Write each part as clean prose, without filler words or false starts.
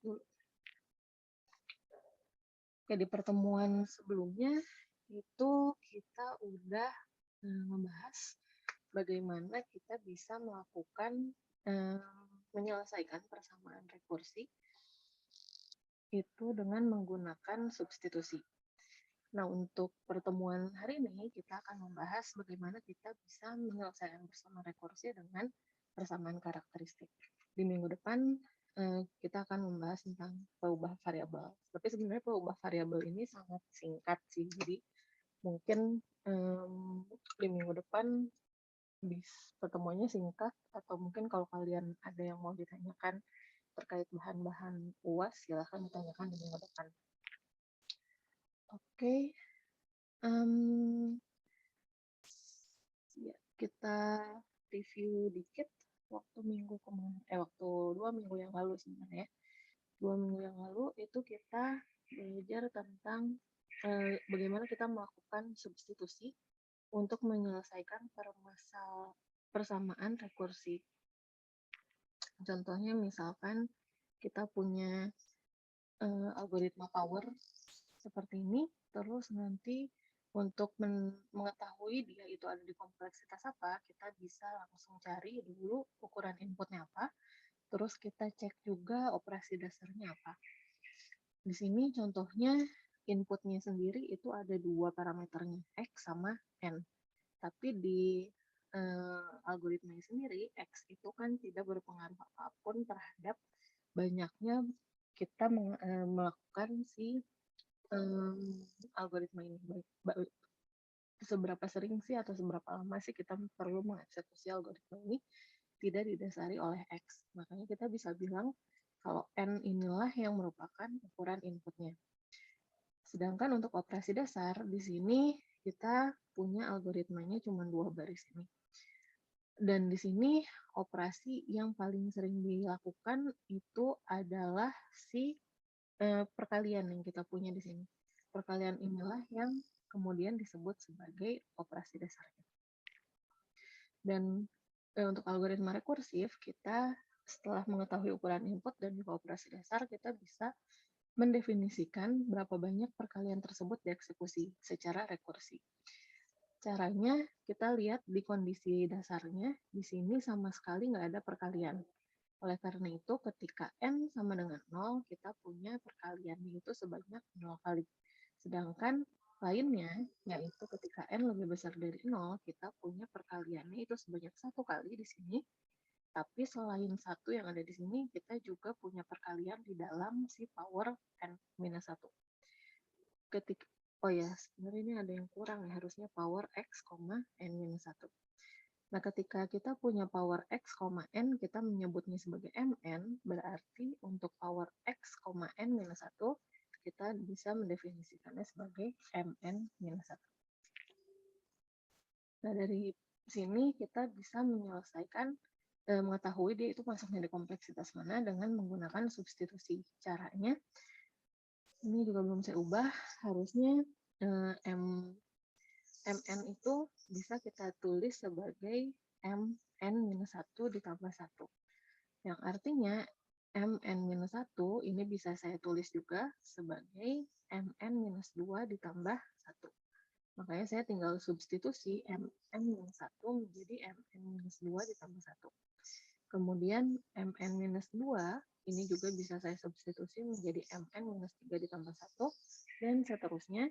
dulu. Oke, di pertemuan sebelumnya itu kita udah membahas bagaimana kita bisa melakukan menyelesaikan persamaan rekursi itu dengan menggunakan substitusi. Nah, untuk pertemuan hari ini kita akan membahas bagaimana kita bisa menyelesaikan persamaan rekursi dengan persamaan karakteristik. Di minggu depan kita akan membahas tentang peubah variabel. Tapi sebenarnya peubah variabel ini sangat singkat sih, jadi mungkin di minggu depan pertemuannya singkat, atau mungkin kalau kalian ada yang mau ditanyakan terkait bahan-bahan UAS, silahkan ditanyakan di minggu depan. Oke, ya, kita review dikit waktu 2 minggu yang lalu sebenarnya. 2 minggu yang lalu itu kita belajar tentang bagaimana kita melakukan substitusi untuk menyelesaikan persamaan rekursi. Contohnya misalkan kita punya algoritma power seperti ini, terus nanti untuk mengetahui dia itu ada di kompleksitas apa, kita bisa langsung cari dulu ukuran inputnya apa, terus kita cek juga operasi dasarnya apa. Di sini contohnya inputnya sendiri itu ada 2 parameternya, X sama N. Tapi di algoritmanya sendiri, X itu kan tidak berpengaruh apapun terhadap banyaknya kita melakukan si algoritma ini. Seberapa sering sih atau seberapa lama sih kita perlu mengeksekusi algoritma ini tidak didasari oleh X. Makanya kita bisa bilang kalau N inilah yang merupakan ukuran inputnya. Sedangkan untuk operasi dasar, di sini kita punya algoritmanya cuma 2 baris ini. Dan di sini operasi yang paling sering dilakukan itu adalah si perkalian yang kita punya di sini. Perkalian inilah yang kemudian disebut sebagai operasi dasarnya. Dan untuk algoritma rekursif, kita setelah mengetahui ukuran input dan juga operasi dasar, kita bisa mendefinisikan berapa banyak perkalian tersebut dieksekusi secara rekursi. Caranya kita lihat di kondisi dasarnya, di sini sama sekali nggak ada perkalian. Oleh karena itu, ketika N sama dengan 0, kita punya perkaliannya itu sebanyak 0 kali. Sedangkan lainnya, yaitu ketika N lebih besar dari 0, kita punya perkaliannya itu sebanyak 1 kali di sini. Tapi selain 1 yang ada di sini, kita juga punya perkalian di dalam si power N-1. Oh ya, sebenarnya ini ada yang kurang ya, harusnya power X, N-1. Nah, ketika kita punya power X, N, kita menyebutnya sebagai Mn, berarti untuk power X, N-1, kita bisa mendefinisikannya sebagai Mn-1. Nah, dari sini kita bisa menyelesaikan, mengetahui dia itu masuknya di kompleksitas mana dengan menggunakan substitusi. Caranya, ini juga belum saya ubah, harusnya Mn itu bisa kita tulis sebagai Mn-1 ditambah 1. Yang artinya Mn-1 ini bisa saya tulis juga sebagai Mn-2 ditambah 1. Makanya saya tinggal substitusi Mn-1 menjadi Mn-2 ditambah 1. Kemudian Mn-2 ini juga bisa saya substitusi menjadi Mn-3 ditambah 1, dan seterusnya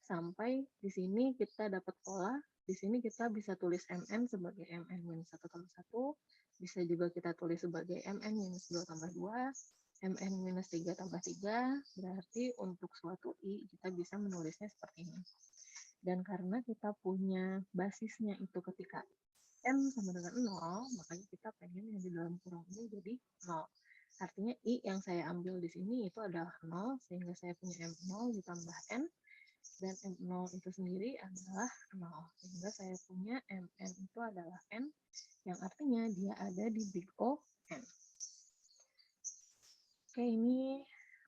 sampai di sini kita dapat pola. Di sini kita bisa tulis Mn sebagai Mn-1 tambah 1, bisa juga kita tulis sebagai Mn-2 tambah 2, Mn-3 tambah 3, berarti untuk suatu I kita bisa menulisnya seperti ini. Dan karena kita punya basisnya itu ketika N sama dengan 0, makanya kita pengen yang di dalam kurung ini jadi 0. Artinya I yang saya ambil di sini itu adalah 0, sehingga saya punya M0 ditambah N, dan M0 itu sendiri adalah 0. Sehingga saya punya Mn itu adalah N, yang artinya dia ada di big O N. Oke, ini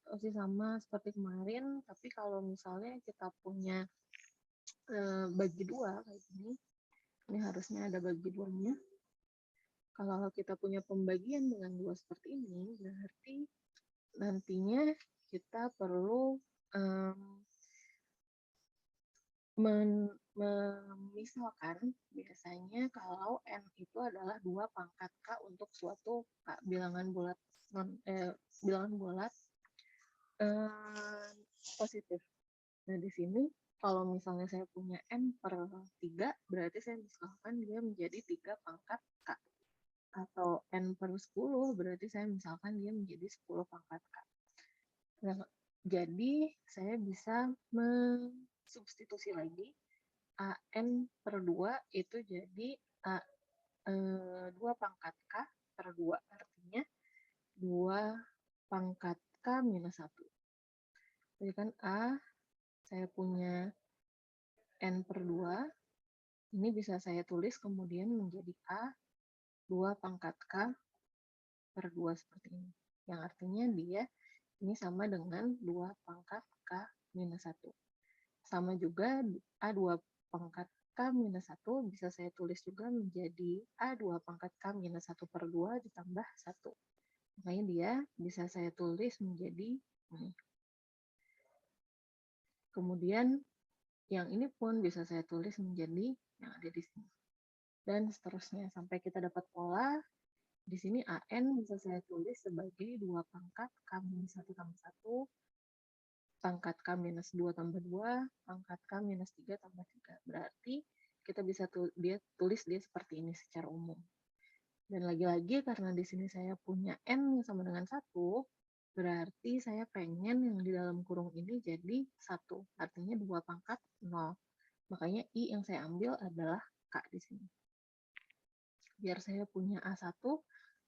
masih sama seperti kemarin, tapi kalau misalnya kita punya bagi 2 kayak gini, ini harusnya ada bagi 2-nya. Kalau kita punya pembagian dengan 2 seperti ini, berarti nantinya kita perlu memisalkan biasanya kalau N itu adalah 2 pangkat K untuk suatu bilangan bulat bilangan bulat positif. Nah, di sini kalau misalnya saya punya N per 3, berarti saya misalkan dia menjadi 3 pangkat K. Atau N per 10, berarti saya misalkan dia menjadi 10 pangkat K. Nah, jadi saya bisa mensubstitusi lagi AN per 2 itu jadi 2 pangkat K per 2. Artinya 2 pangkat K minus 1. Jadi kan saya punya N per 2, ini bisa saya tulis kemudian menjadi 2 pangkat K per 2 seperti ini. Yang artinya dia ini sama dengan 2 pangkat K minus 1. Sama juga A2 pangkat K minus 1 bisa saya tulis juga menjadi A2 pangkat K minus 1 per 2 ditambah 1. Makanya dia bisa saya tulis menjadi ini. Kemudian yang ini pun bisa saya tulis menjadi yang ada di sini. Dan seterusnya sampai kita dapat pola. Di sini AN bisa saya tulis sebagai 2 pangkat K minus 1 tambah 1, pangkat K minus 2 tambah 2, pangkat K minus 3 tambah 3. Berarti kita bisa tulis dia seperti ini secara umum. Dan lagi-lagi karena di sini saya punya N yang sama dengan 1, berarti saya pengen yang di dalam kurung ini jadi 1. Artinya 2 pangkat 0. Makanya I yang saya ambil adalah K di sini. Biar saya punya A1,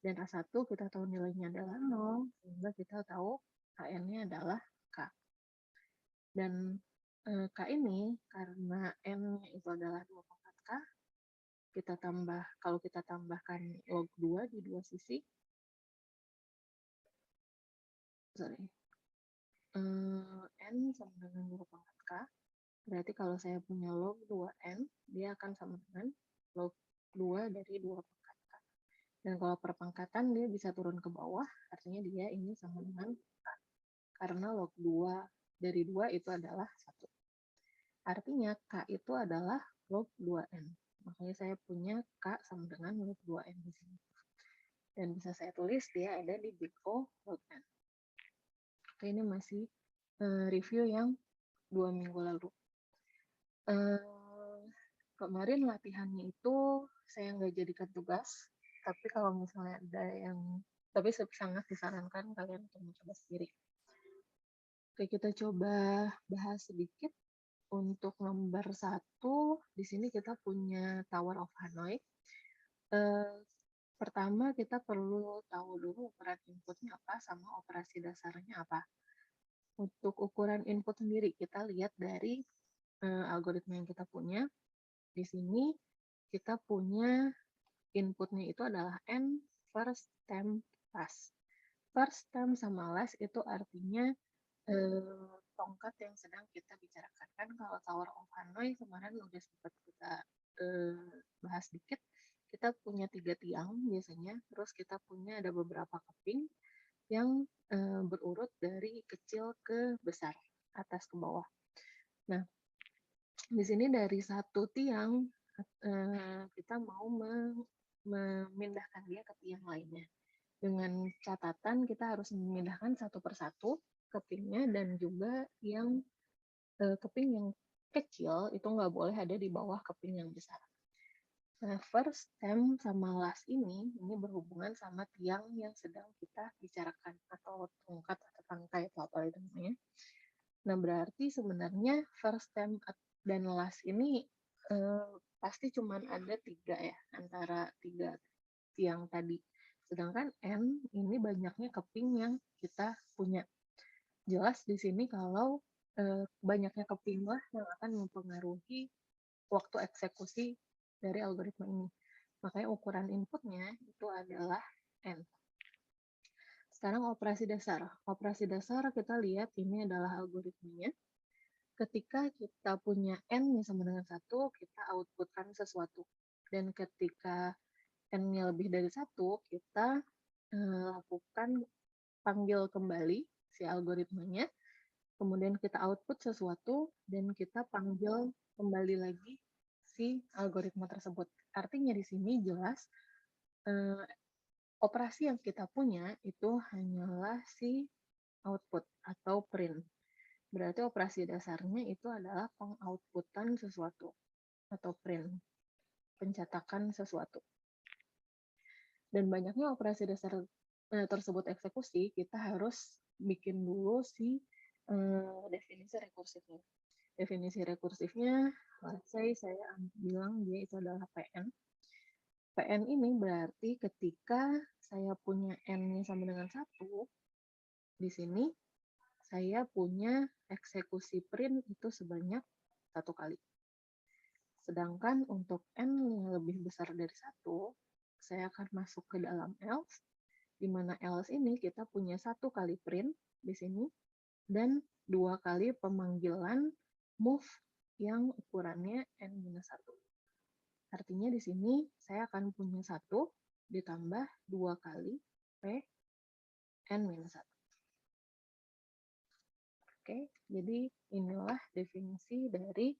dan A1 kita tahu nilainya adalah 0, sehingga kita tahu KN-nya adalah K. Dan K ini, karena N-nya itu adalah 2 pangkat K, kalau kita tambahkan log 2 di dua sisi, N sama dengan 2 pangkat K, berarti kalau saya punya log 2N, dia akan sama dengan log 2 dari 2 pangkat K. Dan kalau perpangkatan dia bisa turun ke bawah, artinya dia ini sama dengan K. Karena log 2 dari 2 itu adalah 1. Artinya K itu adalah log 2N. Makanya saya punya K sama dengan log 2N di sini. Dan bisa saya tulis dia ada di big O log N. Oke, ini masih review yang 2 minggu lalu. Kemarin latihannya itu saya nggak jadikan tugas, tapi kalau misalnya ada yang, tapi sangat disarankan kalian untuk mencoba sendiri. Oke, kita coba bahas sedikit. Untuk nomor 1, di sini kita punya Tower of Hanoi. Pertama, kita perlu tahu dulu ukuran inputnya apa sama operasi dasarnya apa. Untuk ukuran input sendiri, kita lihat dari algoritma yang kita punya. Di sini kita punya inputnya itu adalah N first term last. First term sama last itu artinya tongkat yang sedang kita bicarakan. Kan kalau Tower of Hanoi kemarin udah sempat kita bahas dikit, kita punya 3 tiang biasanya, terus kita punya ada beberapa keping yang berurut dari kecil ke besar, atas ke bawah. Nah, di sini dari satu tiang kita mau memindahkan dia ke tiang lainnya. Dengan catatan kita harus memindahkan satu persatu kepingnya, dan juga yang keping yang kecil itu nggak boleh ada di bawah keping yang besar. Nah, first term sama last ini berhubungan sama tiang yang sedang kita bicarakan, atau tongkat atau tangkai atau apa itu namanya. Nah, berarti sebenarnya first term dan last ini pasti cuma ada 3 ya, antara 3 tiang tadi. Sedangkan N ini banyaknya keping yang kita punya. Jelas di sini kalau banyaknya keping lah yang akan mempengaruhi waktu eksekusi dari algoritma ini. Makanya ukuran inputnya itu adalah N. Sekarang operasi dasar. Operasi dasar kita lihat ini adalah algoritmanya. Ketika kita punya N sama dengan 1, kita outputkan sesuatu. Dan ketika N-nya lebih dari 1, kita lakukan panggil kembali si algoritmanya, kemudian kita output sesuatu, dan kita panggil kembali lagi si algoritma tersebut. Artinya di sini jelas operasi yang kita punya itu hanyalah si output atau print. Berarti operasi dasarnya itu adalah pengoutputan sesuatu atau print, pencetakan sesuatu. Dan banyaknya operasi dasar tersebut eksekusi, kita harus bikin dulu si definisi rekursifnya. Definisi rekursifnya, let's say saya bilang dia itu adalah PN. PN ini berarti ketika saya punya N-nya sama dengan 1, di sini saya punya eksekusi print itu sebanyak 1 kali. Sedangkan untuk N yang lebih besar dari 1, saya akan masuk ke dalam else, di mana else ini kita punya 1 kali print di sini, dan 2 kali pemanggilan move yang ukurannya N-1. Artinya di sini saya akan punya 1 ditambah 2 kali P N-1. Oke, jadi inilah definisi dari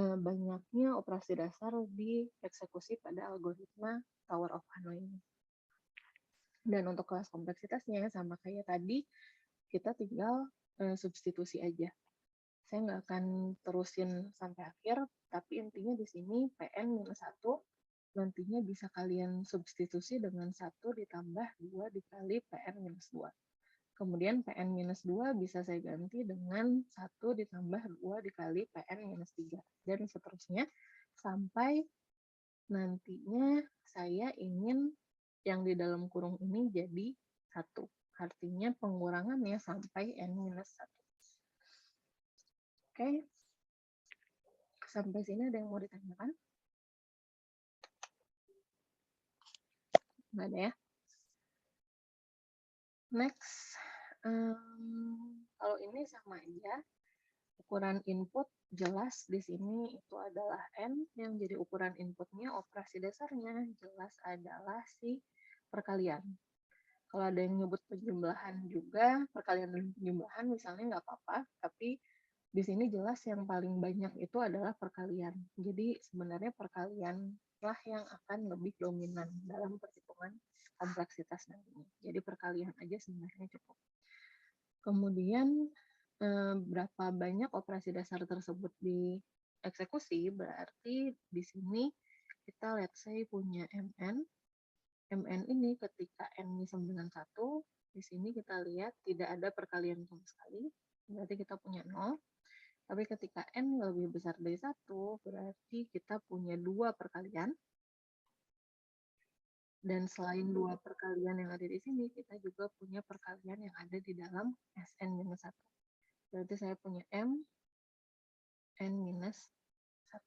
banyaknya operasi dasar dieksekusi pada algoritma Tower of Hanoi ini. Dan untuk kelas kompleksitasnya sama kayak tadi, kita tinggal substitusi aja. Saya nggak akan terusin sampai akhir, tapi intinya di sini PN-1 nantinya bisa kalian substitusi dengan 1 ditambah 2 dikali PN-2. Kemudian PN-2 bisa saya ganti dengan 1 ditambah 2 dikali PN-3. Dan seterusnya sampai nantinya saya ingin yang di dalam kurung ini jadi 1. Artinya pengurangannya sampai N-1. Oke. Sampai sini ada yang mau ditanyakan? Nggak ada ya? Next. Kalau ini sama aja, ukuran input jelas di sini itu adalah N, yang jadi ukuran inputnya operasi dasarnya jelas adalah si perkalian. Kalau ada yang nyebut penjumlahan juga, perkalian dan penjumlahan misalnya nggak apa-apa, tapi di sini jelas yang paling banyak itu adalah perkalian. Jadi sebenarnya perkalian lah yang akan lebih dominan dalam perhitungan kompleksitas nantinya. Jadi perkalian aja sebenarnya cukup. Kemudian berapa banyak operasi dasar tersebut dieksekusi, berarti di sini kita let's say punya MN. MN ini ketika N sama dengan 1, di sini kita lihat tidak ada perkalian sama sekali, berarti kita punya 0. Tapi ketika N lebih besar dari 1, berarti kita punya 2 perkalian. Dan selain 2 perkalian yang ada di sini, kita juga punya perkalian yang ada di dalam Sn-1. Berarti saya punya M, N-1.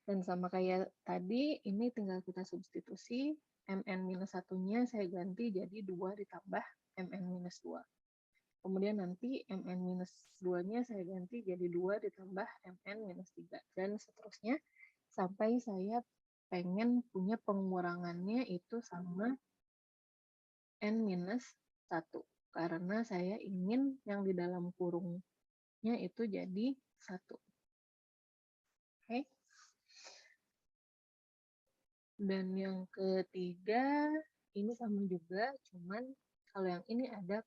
Dan sama kayak tadi, ini tinggal kita substitusi, Mn-1-nya saya ganti jadi 2 ditambah Mn-2. Kemudian nanti Mn-2-nya saya ganti jadi 2 ditambah Mn-3. Dan seterusnya, sampai saya pengen punya pengurangannya itu sama N-1. Karena saya ingin yang di dalam kurungnya itu jadi 1. Oke. Dan yang ketiga, ini sama juga, cuman kalau yang ini ada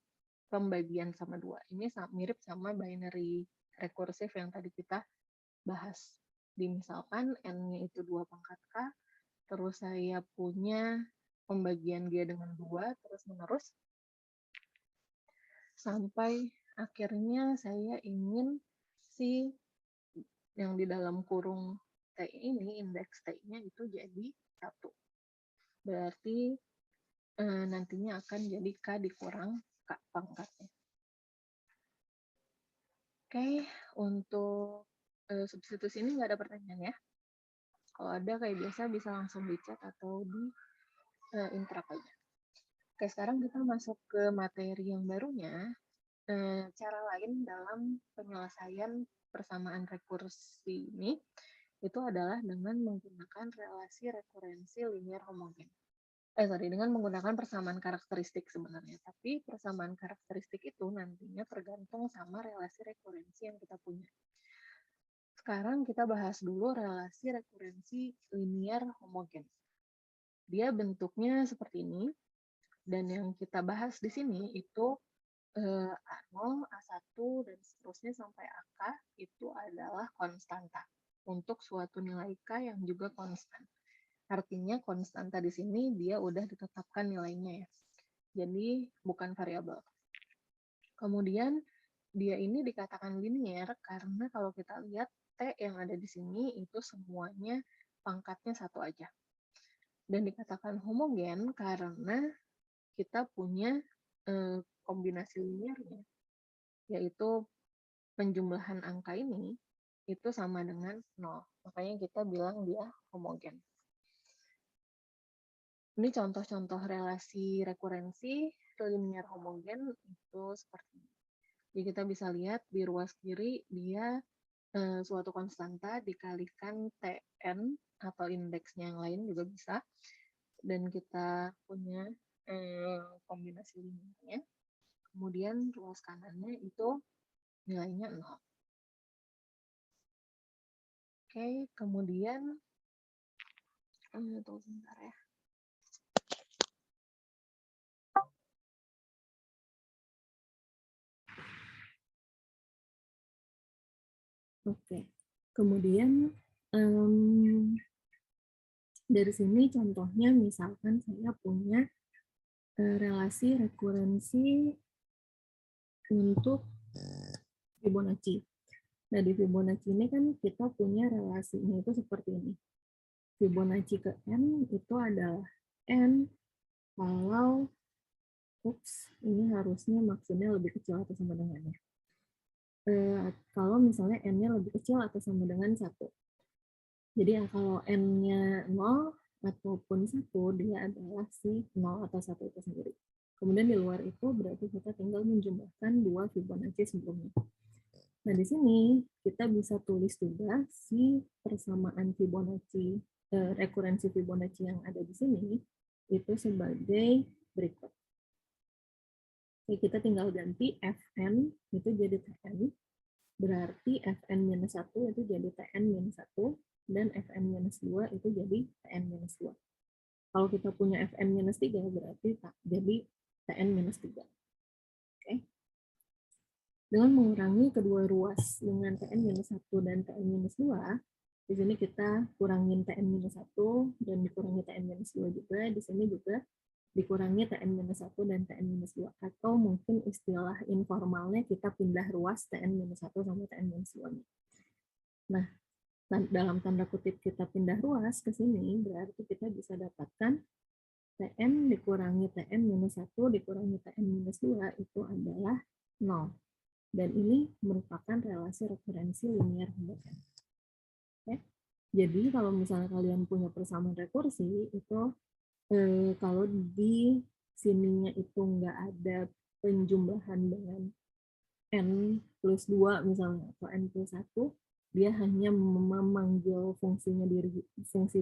pembagian sama 2. Ini mirip sama binary rekursif yang tadi kita bahas. Misalkan N-nya itu 2 pangkat K, terus saya punya pembagian dia dengan 2, terus-menerus, sampai akhirnya saya ingin si yang di dalam kurung T ini, indeks T-nya itu jadi 1. Berarti nantinya akan jadi K dikurang K pangkatnya. Oke, untuk substitusi ini nggak ada pertanyaan ya. Kalau ada kayak biasa bisa langsung di chat atau di interact aja. Oke, sekarang kita masuk ke materi yang barunya. Cara lain dalam penyelesaian persamaan rekursi ini itu adalah dengan menggunakan relasi rekurensi linear homogen. dengan menggunakan persamaan karakteristik sebenarnya. Tapi persamaan karakteristik itu nantinya tergantung sama relasi rekurensi yang kita punya. Sekarang kita bahas dulu relasi rekurensi linear homogen. Dia bentuknya seperti ini, dan yang kita bahas di sini itu A0, A1, dan seterusnya sampai AK itu adalah konstanta untuk suatu nilai K yang juga konstan. Artinya konstanta di sini dia udah ditetapkan nilainya ya. Jadi bukan variabel. Kemudian dia ini dikatakan linear karena kalau kita lihat T yang ada di sini itu semuanya pangkatnya satu aja. Dan dikatakan homogen karena kita punya kombinasi linearnya, yaitu penjumlahan angka ini itu sama dengan 0. Makanya kita bilang dia homogen. Ini contoh-contoh relasi rekurensi linear homogen itu seperti ini. Jadi kita bisa lihat di ruas kiri dia suatu konstanta dikalikan Tn atau indeksnya yang lain juga bisa. Dan kita punya kombinasi linearnya. Kemudian ruas kanannya itu nilainya 0. Oke, kemudian tunggu sebentar ya. Oke, kemudian dari sini contohnya misalkan saya punya relasi rekurensi untuk Fibonacci. Nah, di Fibonacci ini kan kita punya relasinya itu seperti ini. Fibonacci ke N itu adalah N kalau, ini harusnya maksudnya lebih kecil atau sama dengannya. Kalau misalnya N-nya lebih kecil atau sama dengan 1. Jadi kalau N-nya 0 ataupun 1, dia adalah si 0 atau 1 itu sendiri. Kemudian di luar itu berarti kita tinggal menjumlahkan 2 Fibonacci sebelumnya. Nah, di sini kita bisa tulis juga si persamaan Fibonacci, rekurensi Fibonacci yang ada di sini, itu sebagai berikut. Oke, kita tinggal ganti Fn itu jadi Tn, berarti Fn-1 itu jadi Tn-1, dan Fn-2 itu jadi Tn-2. Kalau kita punya Fn-3 berarti jadi Tn-3. Oke. Dengan mengurangi kedua ruas dengan Tn-1 dan Tn-2, di sini kita kurangin Tn-1 dan dikurangi Tn-2 juga, di sini juga dikurangi Tn-1 dan Tn-2, atau mungkin istilah informalnya kita pindah ruas Tn-1 sama Tn-2. Nah, dalam tanda kutip kita pindah ruas ke sini, berarti kita bisa dapatkan Tn dikurangi Tn-1 dikurangi Tn-2 itu adalah 0. Dan ini merupakan relasi rekurensi linear homogen. Oke? Jadi kalau misalnya kalian punya persamaan rekursi, itu kalau di sininya itu nggak ada penjumlahan dengan n plus 2 misalnya, atau n plus 1, dia hanya memanggil fungsi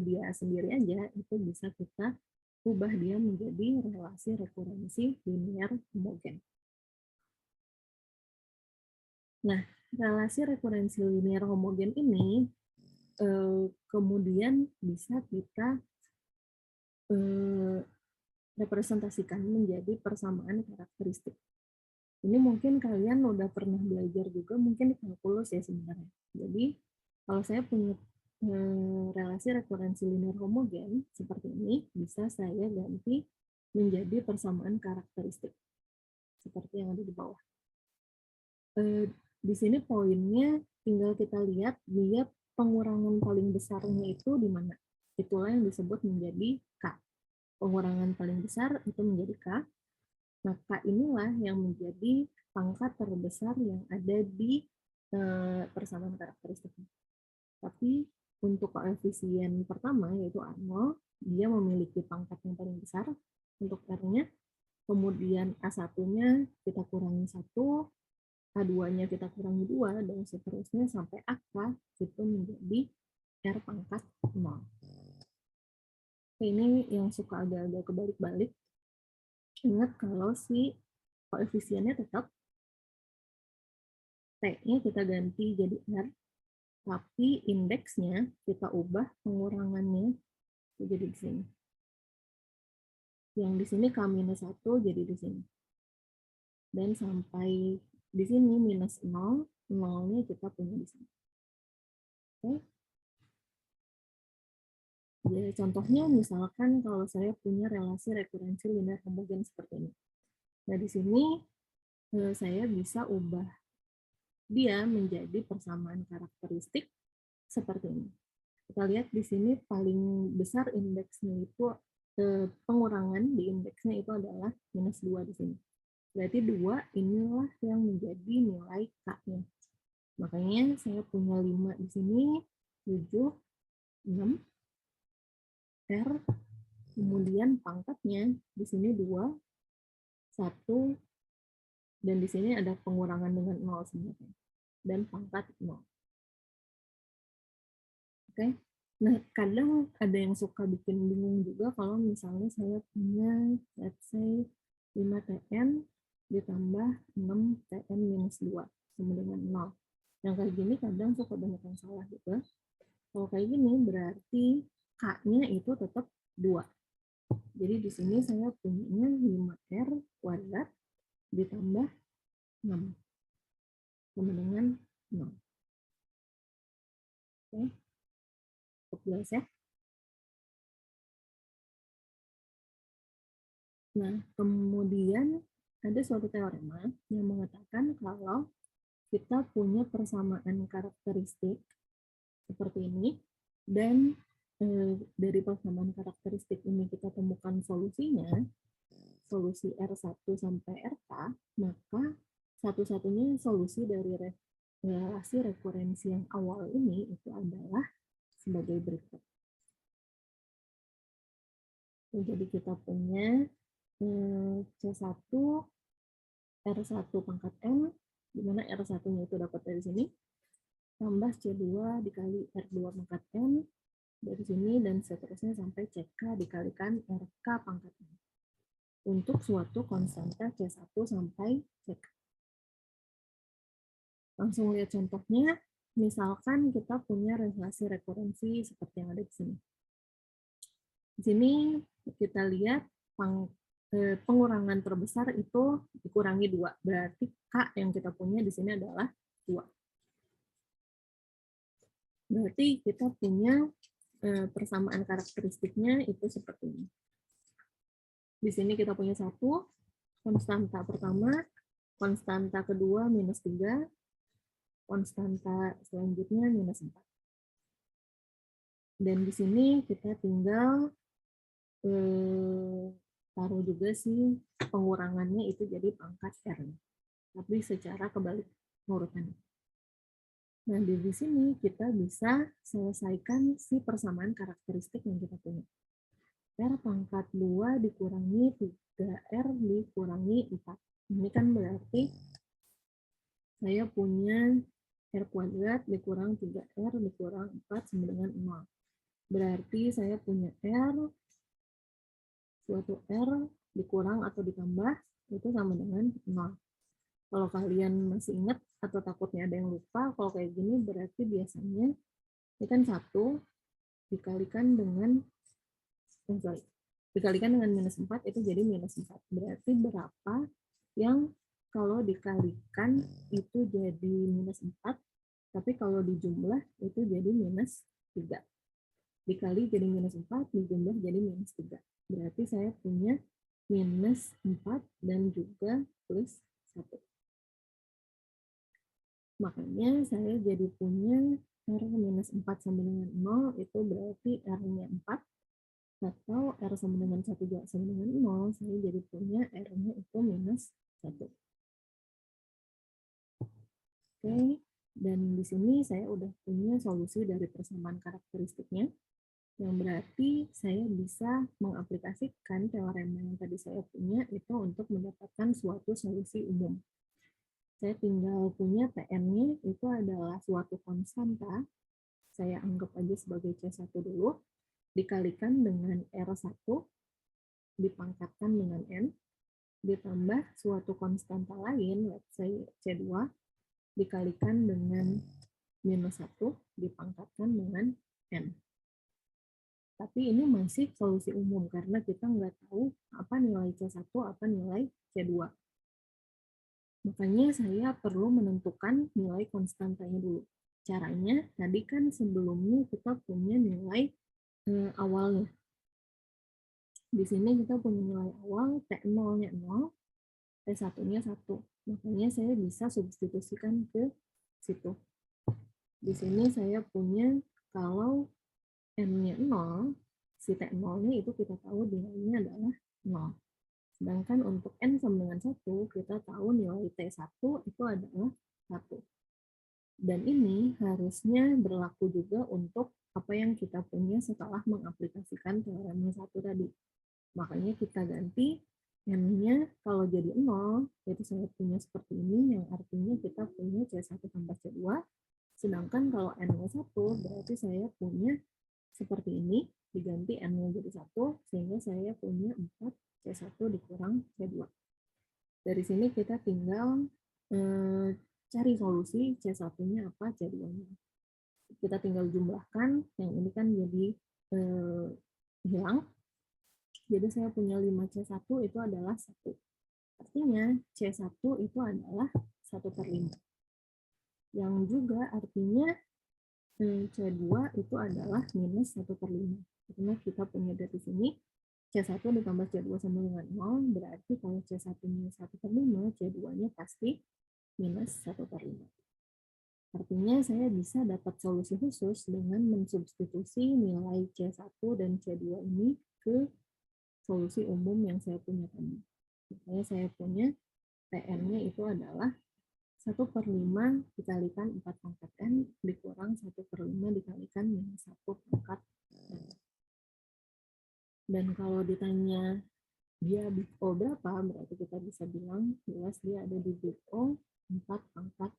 dia sendiri aja, itu bisa kita ubah dia menjadi relasi rekurensi linear homogen. Nah, relasi rekurensi linear homogen ini kemudian bisa kita representasikan menjadi persamaan karakteristik. Ini mungkin kalian udah pernah belajar juga, mungkin di kalkulus ya sebenarnya. Jadi, kalau saya punya relasi rekurensi linear homogen seperti ini, bisa saya ganti menjadi persamaan karakteristik. Seperti yang ada di bawah. Di sini poinnya tinggal kita lihat dia pengurangan paling besarnya itu di mana. Itulah yang disebut menjadi K. Pengurangan paling besar itu menjadi K. Nah, K inilah yang menjadi pangkat terbesar yang ada di persamaan karakteristiknya. Tapi untuk koefisien pertama, yaitu A0, dia memiliki pangkat yang paling besar untuk R-nya. Kemudian A1-nya kita kurangi 1, A2-nya kita kurangi 2, dan seterusnya sampai AK itu menjadi R pangkat 0. Ini yang suka agak-agak kebalik-balik. Ingat kalau si koefisiennya tetap, T-nya kita ganti jadi R, tapi indeksnya kita ubah pengurangannya jadi di sini. Yang di sini K-1 jadi di sini. Dan sampai di sini minus 0, 0-nya kita punya di sini. Oke. Jadi contohnya misalkan kalau saya punya relasi rekurensi linear homogen seperti ini. Nah, di sini saya bisa ubah dia menjadi persamaan karakteristik seperti ini. Kita lihat di sini paling besar indeksnya itu, pengurangan di indeksnya itu adalah minus 2 di sini. Berarti 2 inilah yang menjadi nilai K-nya. Makanya saya punya 5 di sini, 7, 6, R, kemudian pangkatnya di sini 2, 1, dan di sini ada pengurangan dengan 0 sebenarnya, dan pangkat 0. Oke. Nah, kadang ada yang suka bikin bingung juga kalau misalnya saya punya, let's say, 5 TN ditambah 6 TN minus 2 sama dengan 0. Yang kayak gini kadang suka banyak yang salah juga. Kalau kayak gini berarti K-nya itu tetap 2. Jadi di sini saya punya 5R kuadrat ditambah 6 sama dengan 0. Oke. Cukup jelas ya. Nah, kemudian ada suatu teorema yang mengatakan kalau kita punya persamaan karakteristik seperti ini, dan dari persamaan karakteristik ini kita temukan solusinya, solusi R1 sampai RK, maka satu-satunya solusi dari relasi rekurensi yang awal ini itu adalah sebagai berikut. Jadi kita punya C1 R1 pangkat M, di mana R1-nya itu dapat dari sini, tambah C2 dikali R2 pangkat M, dari sini, dan seterusnya sampai CK dikalikan RK pangkat M. Untuk suatu konstanta C1 sampai CK. Langsung lihat contohnya, misalkan kita punya relasi rekurensi seperti yang ada di sini. Di sini kita lihat pengurangan terbesar itu dikurangi 2. Berarti K yang kita punya di sini adalah 2. Berarti kita punya persamaan karakteristiknya itu seperti ini. Di sini kita punya 1, konstanta pertama, konstanta kedua minus 3, konstanta selanjutnya minus 4. Dan di sini kita tinggal taruh juga sih pengurangannya itu jadi pangkat R. Tapi secara kebalik urutannya. Nah, di sini kita bisa selesaikan si persamaan karakteristik yang kita punya. R pangkat 2 dikurangi 3R dikurangi 4. Ini kan berarti saya punya R kuadrat dikurang 3R dikurang 4 sama dengan 0. Berarti saya punya R, suatu R dikurang atau ditambah, itu sama dengan 0. Kalau kalian masih ingat atau takutnya ada yang lupa, kalau kayak gini berarti biasanya ini kan 1 dikalikan dengan, dikalikan dengan minus 4 itu jadi minus 4. Berarti berapa yang kalau dikalikan itu jadi minus 4, tapi kalau dijumlah itu jadi minus 3. Dikali jadi minus 4, dijumlah jadi minus 3. Berarti saya punya minus 4 dan juga plus 1. Makanya saya jadi punya R minus 4 sama dengan 0, itu berarti R-nya 4, atau R sama dengan 1 juga sama dengan 0, saya jadi punya R-nya itu minus 1. Oke, dan di sini saya udah punya solusi dari persamaan karakteristiknya, yang berarti saya bisa mengaplikasikan teorema yang tadi saya punya itu untuk mendapatkan suatu solusi umum. Saya tinggal punya TN-nya itu adalah suatu konstanta, saya anggap aja sebagai C1 dulu, dikalikan dengan R1 dipangkatkan dengan N, ditambah suatu konstanta lain, let's say C2, dikalikan dengan minus 1 dipangkatkan dengan N. Tapi ini masih solusi umum karena kita nggak tahu apa nilai C1, apa nilai C2. Makanya saya perlu menentukan nilai konstantanya dulu. Caranya, tadi kan sebelumnya kita punya nilai awalnya. Di sini kita punya nilai awal, T0-nya 0, T1-nya 1. Makanya saya bisa substitusikan ke situ. Di sini saya punya kalau N-nya 0, si T0-nya itu kita tahu nilainya adalah 0. Sedangkan untuk N sama dengan 1, kita tahu nilai T1 itu adalah 1. Dan ini harusnya berlaku juga untuk apa yang kita punya setelah mengaplikasikan teorema 1 tadi. Makanya kita ganti N-nya kalau jadi 0, itu saya punya seperti ini, yang artinya kita punya C1 tambah C2. Sedangkan kalau N-nya 1, berarti saya punya seperti ini, diganti N-nya jadi 1, sehingga saya punya 4 C1 dikurang C2. Dari sini kita tinggal cari solusi C1-nya apa, C2-nya. Kita tinggal jumlahkan, yang ini kan jadi hilang. Jadi saya punya 5C1 itu adalah 1. Artinya C1 itu adalah 1/5. Yang juga artinya C2 itu adalah minus 1/5. Karena kita punya dari sini C1 ditambah C2 sama dengan 0, berarti kalau C1-nya 1/5, C2-nya pasti minus 1/5. Artinya saya bisa dapat solusi khusus dengan mensubstitusi nilai C1 dan C2 ini ke solusi umum yang saya punya tadi. Misalnya saya punya TN-nya itu adalah 1/5 dikalikan 4 pangkat N dikurang 1/5 dikalikan minus 1 pangkat N. Dan kalau ditanya dia big O berapa, berarti kita bisa bilang jelas dia ada di big O 4 pangkat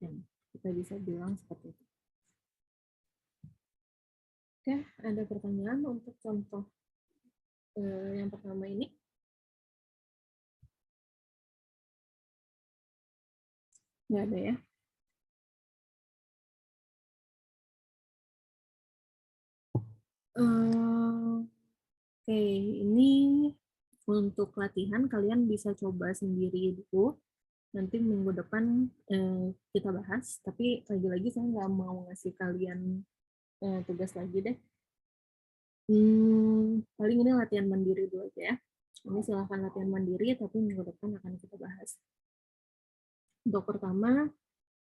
N. Kita bisa bilang seperti itu. Oke, ada pertanyaan untuk contoh yang pertama ini? Nggak ada ya? Oke, ini untuk latihan kalian bisa coba sendiri dulu. Nanti minggu depan kita bahas. Tapi lagi-lagi saya nggak mau ngasih kalian tugas lagi deh. Paling ini latihan mandiri dulu aja ya. Ini silahkan latihan mandiri, tapi minggu depan akan kita bahas. Untuk pertama,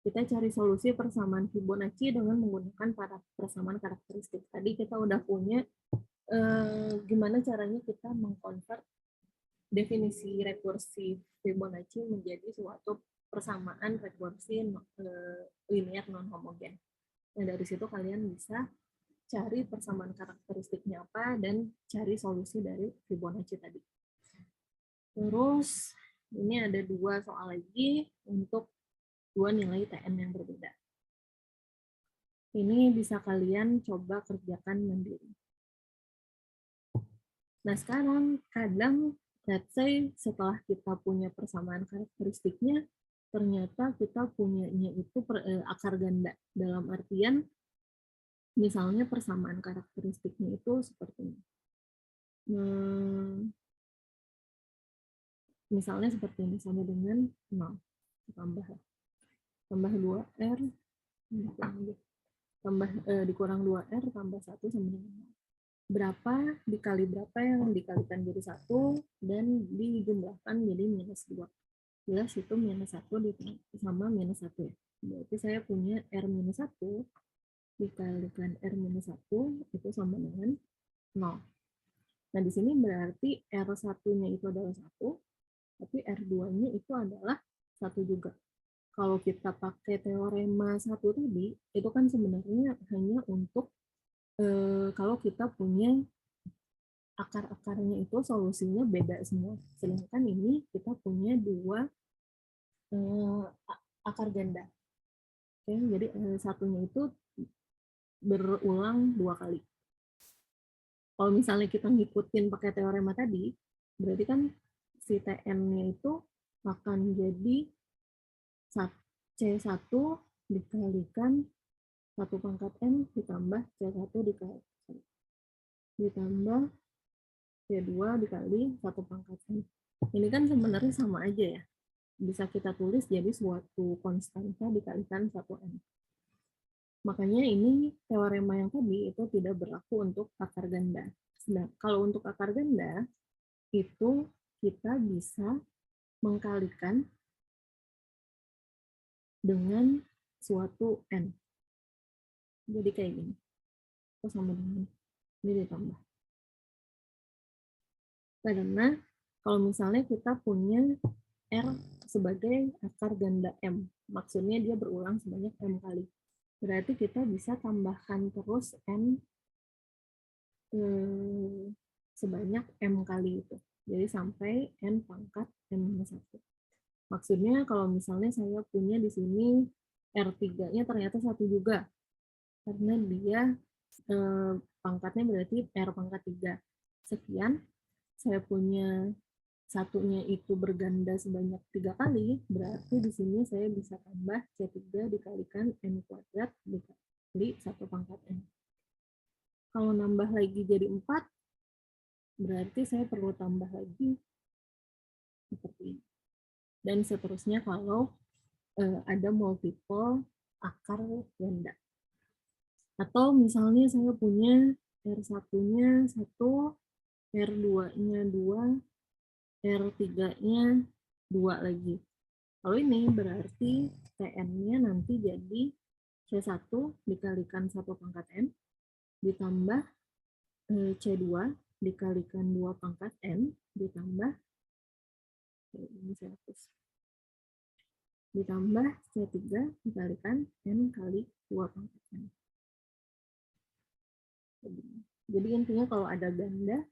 kita cari solusi persamaan Fibonacci dengan menggunakan persamaan karakteristik. Tadi kita udah punya gimana caranya kita mengkonvert definisi rekursi Fibonacci menjadi suatu persamaan rekursi linear non homogen. Nah, dari situ kalian bisa cari persamaan karakteristiknya apa dan cari solusi dari Fibonacci tadi. Terus ini ada 2 soal lagi untuk 2 nilai TN yang berbeda. Ini bisa kalian coba kerjakan mandiri. Nah, sekarang kadang let's say setelah kita punya persamaan karakteristiknya, ternyata kita punyanya itu akar ganda. Dalam artian, misalnya persamaan karakteristiknya itu seperti ini. Misalnya seperti ini, sama dengan 0. Tambah 2R, dikurang 2R, tambah 1 sama dengan 0. Berapa dikali berapa yang dikalikan jadi 1, dan dijumlahkan jadi minus 2. Jelas itu minus 1 sama minus 1 ya. Berarti saya punya R minus 1 dikalikan R minus 1 itu sama dengan 0. Nah, di sini berarti R1-nya itu adalah 1, tapi R2-nya itu adalah 1 juga. Kalau kita pakai teorema 1 tadi, itu kan sebenarnya hanya untuk kalau kita punya akar-akarnya itu solusinya beda semua. Sedangkan ini kita punya 2 akar ganda. Oke, jadi satunya itu berulang 2 kali. Kalau misalnya kita ngikutin pakai teorema tadi, berarti kan si Tn-nya itu akan jadi C1 dikalikan 1 pangkat N ditambah C1 ditambah C2 dikali 1 pangkat N. Ini kan sebenarnya sama aja ya. Bisa kita tulis jadi suatu konstanta dikalikan 1N. Makanya ini teorema yang tadi itu tidak berlaku untuk akar ganda. Nah, kalau untuk akar ganda, itu kita bisa mengkalikan dengan suatu N. Jadi kayak gini. Itu sama dengan ini ditambah. Karena kalau misalnya kita punya R sebagai akar ganda M, maksudnya dia berulang sebanyak M kali. Berarti kita bisa tambahkan terus N sebanyak M kali itu. Jadi sampai N pangkat N-1. Maksudnya kalau misalnya saya punya di sini R3-nya ternyata 1 juga. Karena dia pangkatnya berarti R pangkat 3. Sekian, saya punya satunya itu berganda sebanyak 3 kali, berarti di sini saya bisa tambah C3 dikalikan N kuadrat dikali 1 pangkat N. Kalau nambah lagi jadi 4, berarti saya perlu tambah lagi seperti ini. Dan seterusnya kalau ada multiple akar ganda. Atau misalnya saya punya R1-nya 1, R2-nya 2, R3-nya 2 lagi. Kalau ini berarti Tn-nya nanti jadi C1 dikalikan 1 pangkat N ditambah C2 dikalikan 2 pangkat N ditambah ini 100 ditambah C3 dikalikan N kali 2 pangkat N. Jadi intinya kalau ada ganda,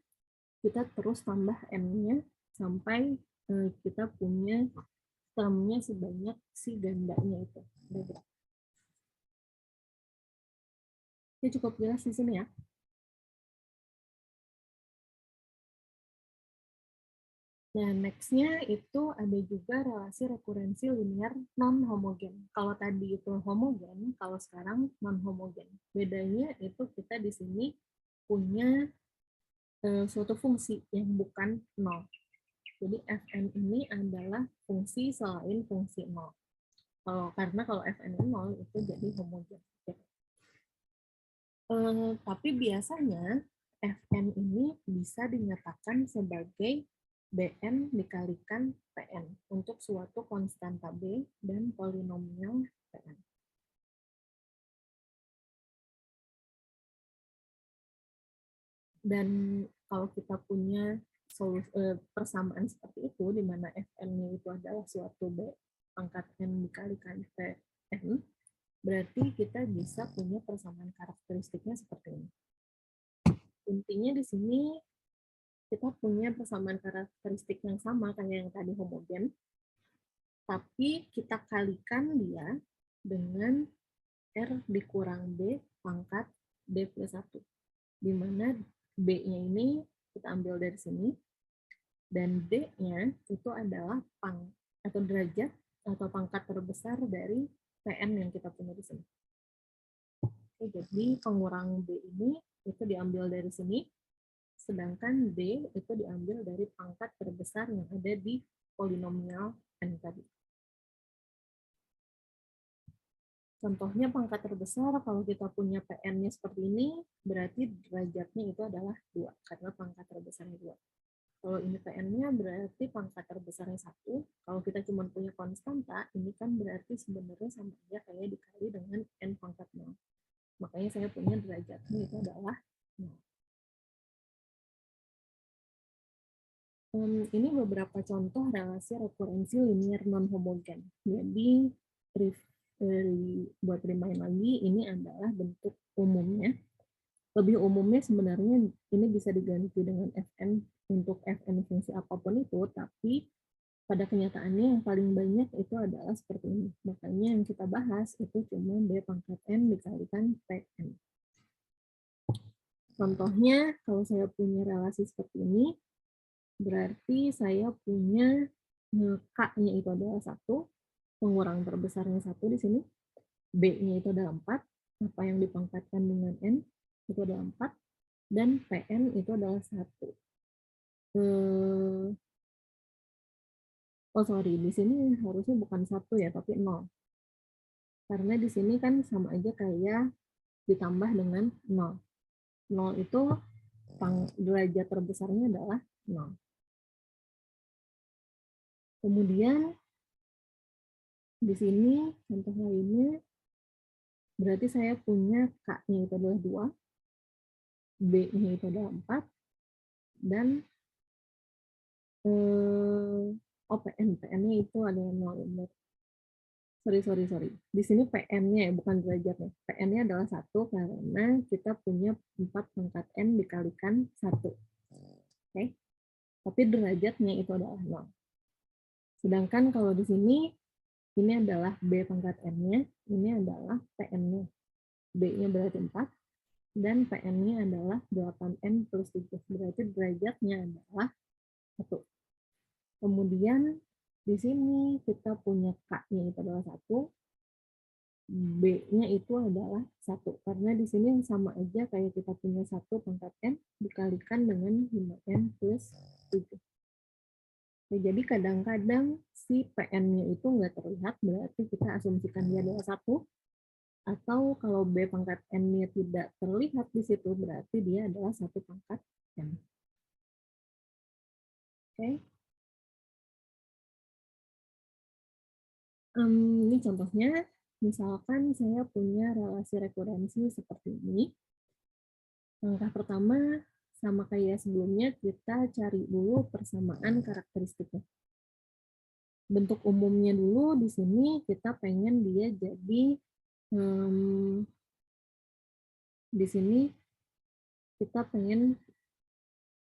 kita terus tambah N-nya sampai kita punya termnya sebanyak si gandanya itu. Ini cukup jelas di sini ya. Nah, next-nya itu ada juga relasi rekurensi linear non-homogen. Kalau tadi itu homogen, kalau sekarang non-homogen. Bedanya itu kita di sini punya suatu fungsi yang bukan 0. Jadi Fn ini adalah fungsi selain fungsi 0. Karena kalau Fn 0 itu jadi homogen. Tapi biasanya Fn ini bisa dinyatakan sebagai Bn dikalikan Pn untuk suatu konstanta B dan polinomial Pn. Dan kalau kita punya persamaan seperti itu, di mana Fn itu adalah suatu B pangkat N dikalikan Pn, berarti kita bisa punya persamaan karakteristiknya seperti ini. Intinya di sini kita punya persamaan karakteristik yang sama kayak yang tadi homogen, tapi kita kalikan dia dengan R dikurang B pangkat D plus 1, di mana B-nya ini kita ambil dari sini, dan D-nya itu adalah atau derajat atau pangkat terbesar dari Pn yang kita punya di sini. Oke, jadi pengurang B ini itu diambil dari sini, sedangkan D itu diambil dari pangkat terbesar yang ada di polinomial N tadi. Contohnya pangkat terbesar, kalau kita punya Pn-nya seperti ini, berarti derajatnya itu adalah 2, karena pangkat terbesarnya 2. Kalau ini Pn-nya berarti pangkat terbesarnya 1. Kalau kita cuma punya konstanta, ini kan berarti sebenarnya sama aja kayak dikali dengan N pangkat 0. Makanya saya punya derajatnya itu adalah 0. Ini beberapa contoh relasi rekurensi linear non-homogen. Jadi, buat remind lagi, ini adalah bentuk umumnya. Lebih umumnya sebenarnya ini bisa diganti dengan Fn untuk Fn fungsi apapun itu, tapi pada kenyataannya yang paling banyak itu adalah seperti ini. Makanya yang kita bahas itu cuma B pangkat N dikalikan Pn. Contohnya, kalau saya punya relasi seperti ini, berarti saya punya K-nya itu adalah 1, pengurangan terbesarnya 1 di sini, B-nya itu adalah 4, apa yang dipangkatkan dengan N itu adalah 4, dan PN itu adalah 1. Oh sorry, di sini harusnya bukan 1 ya, tapi 0. Karena di sini kan sama aja kayak ditambah dengan 0. 0 itu derajat terbesarnya adalah 0. Kemudian di sini contoh lainnya, berarti saya punya K-nya itu adalah 2, B-nya itu adalah 4, dan PN-nya itu adalah 0. Sorry. Di sini PN-nya ya, bukan derajatnya. PN-nya adalah 1 karena kita punya 4 pangkat N dikalikan 1. Oke? Tapi derajatnya itu adalah 0. Sedangkan kalau di sini, ini adalah B pangkat N-nya, ini adalah PN-nya. B-nya berarti 4, dan PN-nya adalah 8N plus 3. Berarti derajatnya adalah 1. Kemudian di sini kita punya K-nya itu adalah 1, B-nya itu adalah 1. Karena di sini sama aja kayak kita punya 1 pangkat N dikalikan dengan 5N plus 7. Nah, jadi kadang-kadang si PN-nya itu nggak terlihat, berarti kita asumsikan dia adalah 1. Atau kalau B pangkat N-nya tidak terlihat di situ, berarti dia adalah 1 pangkat N. Oke. Ini contohnya, misalkan saya punya relasi rekurensi seperti ini. Langkah pertama, sama kayak sebelumnya, kita cari dulu persamaan karakteristiknya. Bentuk umumnya dulu di sini kita pengen dia jadi, di sini kita pengen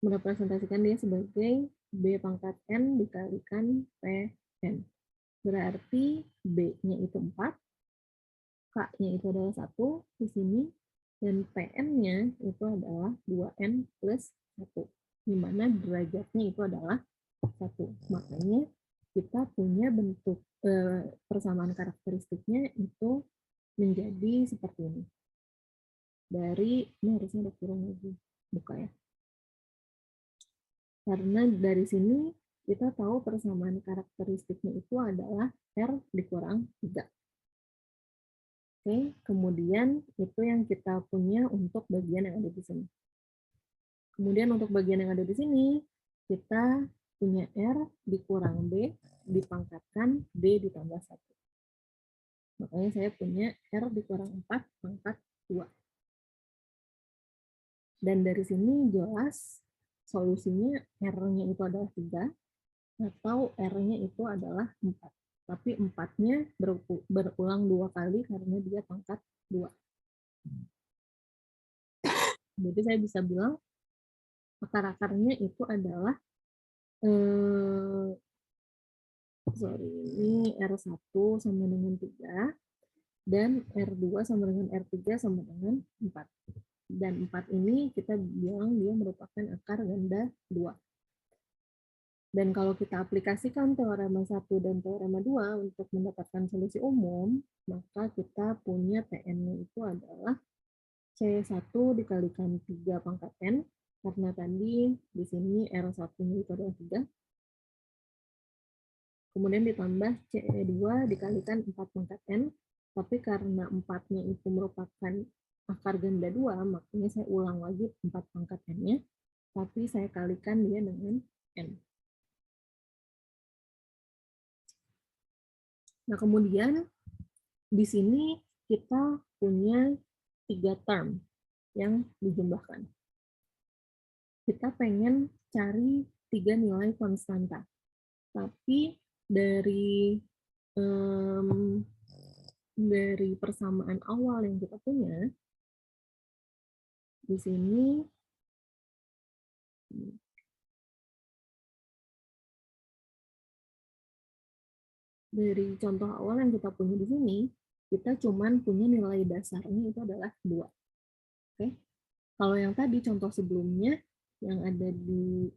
merepresentasikan dia sebagai B pangkat N dikalikan PN. Berarti B-nya itu 4, K-nya itu adalah 1 di sini, dan PN-nya itu adalah 2N plus 1, di mana derajatnya itu adalah 1. Makanya kita punya bentuk persamaan karakteristiknya itu menjadi seperti ini. Ini harusnya ada kurang lagi, buka ya. Karena dari sini kita tahu persamaan karakteristiknya itu adalah R dikurang 3. Oke, kemudian itu yang kita punya untuk bagian yang ada di sini. Kemudian untuk bagian yang ada di sini, kita punya R dikurang B dipangkatkan B ditambah 1. Makanya saya punya R dikurang 4 pangkat 2. Dan dari sini jelas solusinya R-nya itu adalah 3 atau R-nya itu adalah 4. Tapi 4-nya berulang 2 kali karena dia pangkat 2. Jadi saya bisa bilang akar-akarnya itu adalah ini R1 sama dengan 3, dan R2 sama dengan R3 sama dengan 4. Dan 4 ini kita bilang dia merupakan akar ganda 2. Dan kalau kita aplikasikan teorema 1 dan teorema 2 untuk mendapatkan solusi umum, maka kita punya TN-nya itu adalah C1 dikalikan 3 pangkat N, karena tadi di sini R1-nya itu adalah 3. Kemudian ditambah CE2 dikalikan 4 pangkat N, tapi karena 4-nya itu merupakan akar ganda 2, makanya saya ulang lagi 4 pangkat N-nya, tapi saya kalikan dia dengan N. Nah, kemudian di sini kita punya 3 term yang dijumlahkan. Kita pengen cari 3 nilai konstanta. Tapi dari persamaan awal yang kita punya, di sini dari contoh awal yang kita punya di sini, kita cuman punya nilai dasarnya itu adalah 2. Oke? Kalau yang tadi contoh sebelumnya yang ada di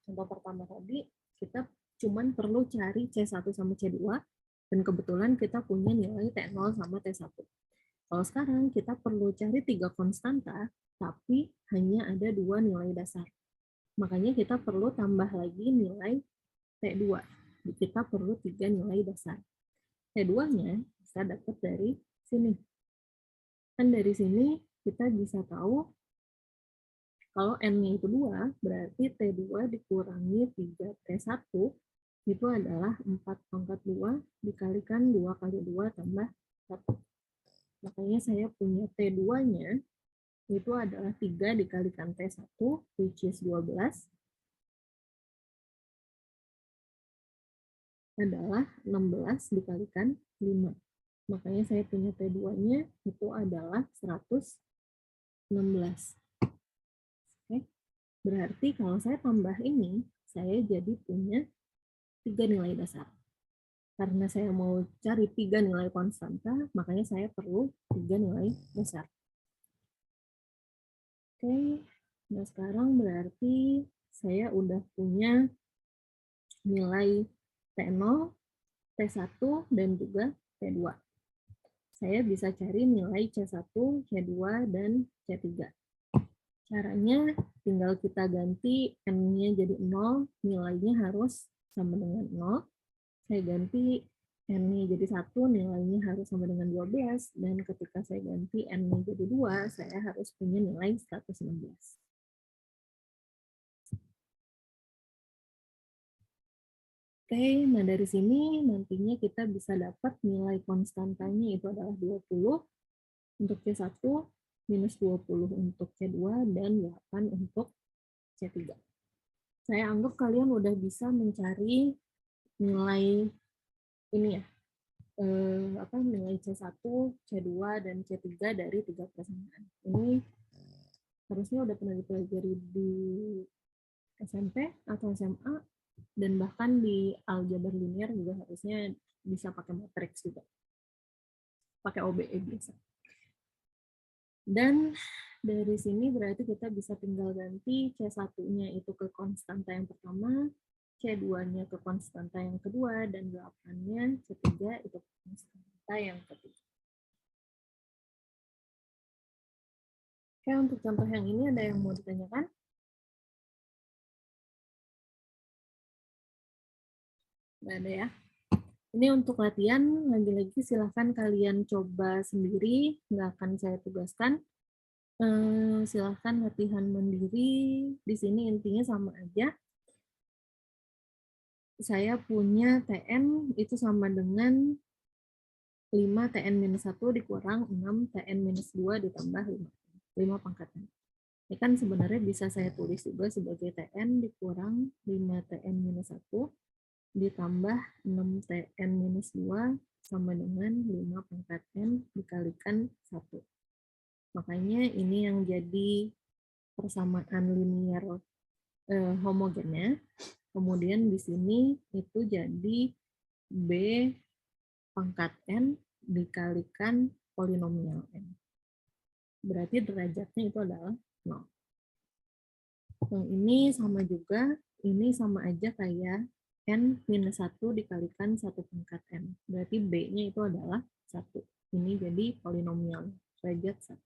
contoh pertama tadi, kita cuman perlu cari C1 sama C2 dan kebetulan kita punya nilai T0 sama T1. Kalau sekarang kita perlu cari 3 konstanta, tapi hanya ada 2 nilai dasar. Makanya kita perlu tambah lagi nilai T2. Kita perlu 3 nilai dasar. T2-nya bisa dapat dari sini. Kan dari sini kita bisa tahu kalau N-nya itu 2, berarti T2 dikurangi 3T1 itu adalah 4/2 dikalikan 2 kali 2 tambah 1. Makanya saya punya T2-nya itu adalah 3 dikalikan T1, which is 12, adalah 16 dikalikan 5. Makanya saya punya T2-nya itu adalah 116. Oke. Berarti kalau saya tambah ini, saya jadi punya 3 nilai dasar. Karena saya mau cari 3 nilai konstanta, makanya saya perlu 3 nilai dasar. Oke, nah sekarang berarti saya udah punya nilai T0, T1, dan juga T2. Saya bisa cari nilai C1, C2, dan C3. Caranya tinggal kita ganti N-nya jadi 0, nilainya harus sama dengan 0. Saya ganti N-nya jadi 1, nilainya harus sama dengan 12. Dan ketika saya ganti N-nya jadi 2, saya harus punya nilai 116. Oke, nah dari sini nantinya kita bisa dapat nilai konstantanya itu adalah 20 untuk C1, minus 20 untuk C2, dan 8 untuk C3. Saya anggap kalian udah bisa mencari nilai ini ya, nilai C1, C2, dan C3 dari 3 persamaan. Ini harusnya udah pernah dipelajari di SMP atau SMA, dan bahkan di aljabar linear juga harusnya bisa pakai matriks juga. Pakai OBE biasa. Dan dari sini berarti kita bisa tinggal ganti C1-nya itu ke konstanta yang pertama, C2-nya ke konstanta yang kedua, dan 8-nya C3 itu ke konstanta yang ketiga. Oke, untuk contoh yang ini ada yang mau ditanyakan? Nggak ada ya? Ini untuk latihan, lagi-lagi silahkan kalian coba sendiri, nggak akan saya tugaskan. Silahkan latihan mandiri, di sini intinya sama aja. Saya punya TN itu sama dengan 5 TN-1 dikurang 6 TN-2 ditambah 5 pangkatnya. Ini kan sebenarnya bisa saya tulis juga sebagai TN dikurang 5 TN-1 ditambah 6 TN-2 sama dengan 5 pangkat N dikalikan 1. Makanya ini yang jadi persamaan linear homogennya. Kemudian di sini itu jadi B pangkat N dikalikan polinomial N. Berarti derajatnya itu adalah 0. Yang ini sama juga, ini sama aja kayak N minus 1 dikalikan 1 pangkat N. Berarti B-nya itu adalah 1. Ini jadi polinomial, derajat 1.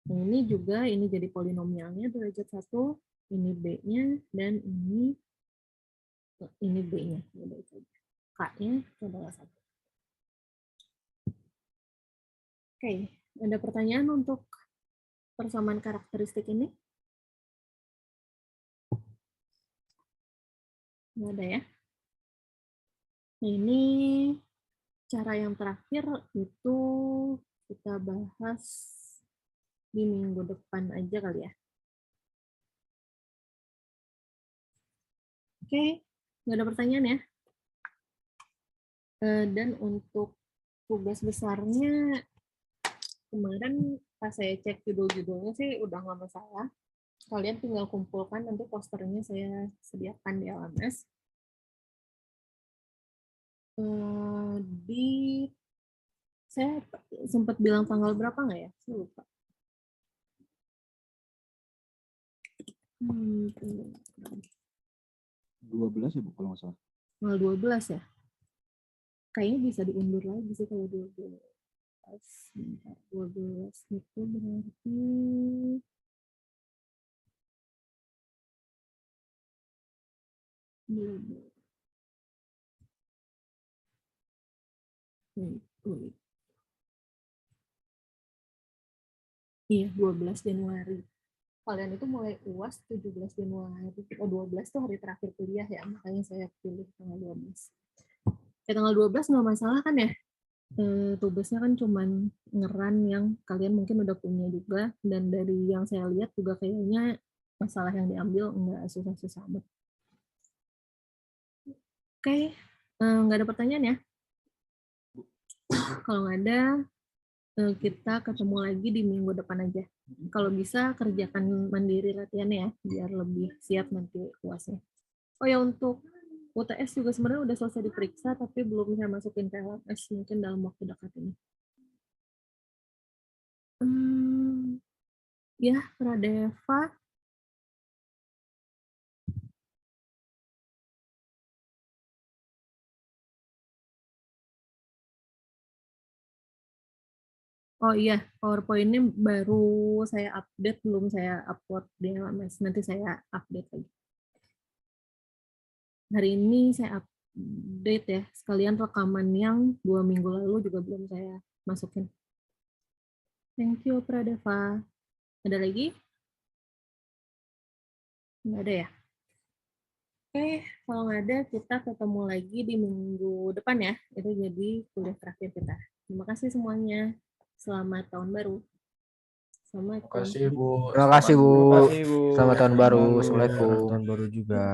Yang ini juga, ini jadi polinomialnya derajat 1, ini B-nya, dan ini B-nya. K-nya adalah 1. Oke, ada pertanyaan untuk persamaan karakteristik ini? Nggak ada ya? Nah, ini cara yang terakhir itu kita bahas di minggu depan aja kali ya. Oke, nggak ada pertanyaan ya? Dan untuk tugas besarnya, kemarin pas saya cek judul-judulnya sih udah nggak masalah. Kalian tinggal kumpulkan, nanti posternya saya sediakan di LMS. Saya sempat bilang tanggal berapa nggak ya? Saya lupa. 12 ya Bu kalau nggak salah. Tanggal 12 ya? Kayaknya bisa diundur lagi sih kalau 12. Bentar, 12 itu berarti iya 12 Januari. Kalian itu mulai UAS 17 Januari. 12 tuh hari terakhir kuliah ya, makanya saya pilih tanggal 12. Tanggal 12 nggak masalah kan ya? Tugasnya kan cuman ngeran yang kalian mungkin udah punya juga, dan dari yang saya lihat juga kayaknya masalah yang diambil nggak susah-susah amat. Oke, nggak ada pertanyaan ya? Kalau nggak ada, kita ketemu lagi di minggu depan aja. Kalau bisa kerjakan mandiri latihannya ya, biar lebih siap nanti UASnya. Oh ya, untuk UTS juga sebenarnya udah selesai diperiksa, tapi belum saya masukin ke LMS, mungkin dalam waktu dekat ini. Ya, Pradeva. Oh iya, PowerPoint-nya baru saya update, belum saya upload di LMS. Nanti saya update lagi. Hari ini saya update ya, sekalian rekaman yang 2 minggu lalu juga belum saya masukin. Thank you, Pradeva. Ada lagi? Nggak ada ya? Oke, kalau nggak ada, kita ketemu lagi di minggu depan ya. Itu jadi kuliah terakhir kita. Terima kasih semuanya. Selamat tahun baru. Assalamualaikum. Terima kasih Bu. Terima kasih Bu. Terima kasih Bu. Selamat tahun baru. Assalamualaikum. Assalamualaikum. Tahun baru juga.